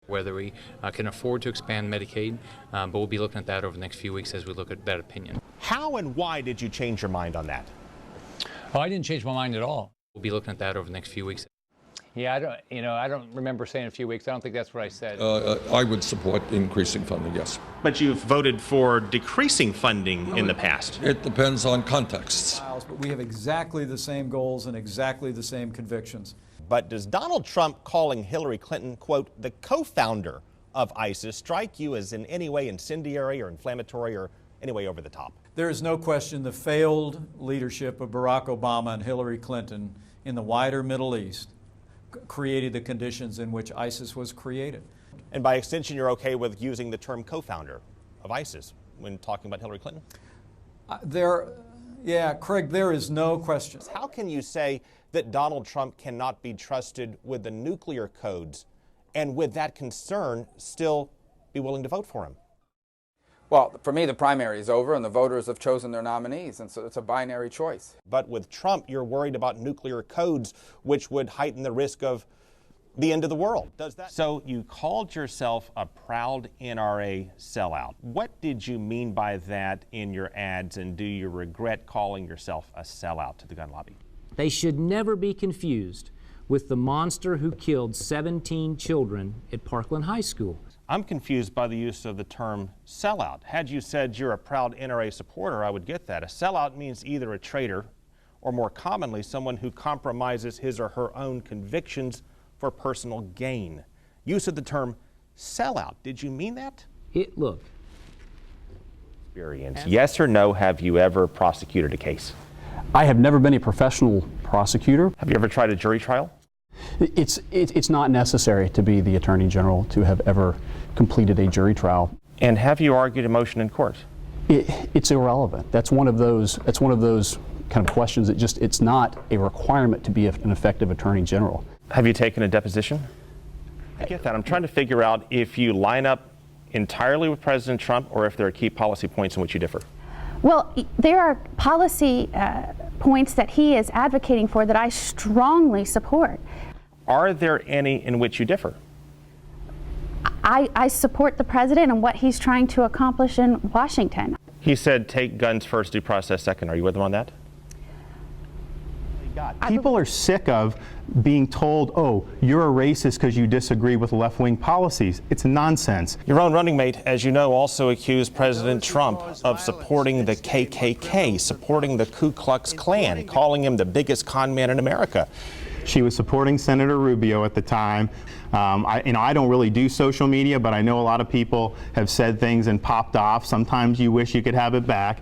whether we can afford to expand Medicaid, but we'll be looking at that over the next few weeks as we look at that opinion. How and why did you change your mind on that? Oh, I didn't change my mind at all. We'll be looking at that over the next few weeks. Yeah, I don't remember saying a few weeks. I don't think that's what I said. I would support increasing funding, yes. But you've voted for decreasing funding in the past. It depends on contexts. But we have exactly the same goals and exactly the same convictions. But does Donald Trump calling Hillary Clinton, quote, the co-founder of ISIS strike you as in any way incendiary or inflammatory or any way over the top? There is no question the failed leadership of Barack Obama and Hillary Clinton in the wider Middle East created the conditions in which ISIS was created. And by extension, you're okay with using the term co-founder of ISIS when talking about Hillary Clinton? Yeah, Craig, there is no question. How can you say that Donald Trump cannot be trusted with the nuclear codes and with that concern still be willing to vote for him? Well, for me, the primary is over and the voters have chosen their nominees, and so it's a binary choice. But with Trump, you're worried about nuclear codes, which would heighten the risk of the end of the world. Does that? So you called yourself a proud NRA sellout. What did you mean by that in your ads, and do you regret calling yourself a sellout to the gun lobby? They should never be confused with the monster who killed 17 children at Parkland High School. I'm confused by the use of the term sellout. Had you said you're a proud NRA supporter, I would get that. A sellout means either a traitor or, more commonly, someone who compromises his or her own convictions for personal gain. Use of the term sellout, did you mean that? Look. Experience. Yes or no, have you ever prosecuted a case? I have never been a professional prosecutor. Have you ever tried a jury trial? It's not necessary to be the Attorney General to have ever completed a jury trial. And have you argued a motion in court? It's irrelevant. That's one of those kind of questions that it's not a requirement to be an effective Attorney General. Have you taken a deposition? I get that. I'm trying to figure out if you line up entirely with President Trump or if there are key policy points in which you differ. Well, there are policy points that he is advocating for that I strongly support. Are there any in which you differ? I support the president and what he's trying to accomplish in Washington. He said take guns first, due process second. Are you with him on that? People are sick of being told, oh, you're a racist because you disagree with left-wing policies. It's nonsense. Your own running mate, as you know, also accused President Trump of supporting the KKK, supporting the Ku Klux Klan, calling him the biggest con man in America. She was supporting Senator Rubio at the time. I don't really do social media, but I know a lot of people have said things and popped off. Sometimes you wish you could have it back.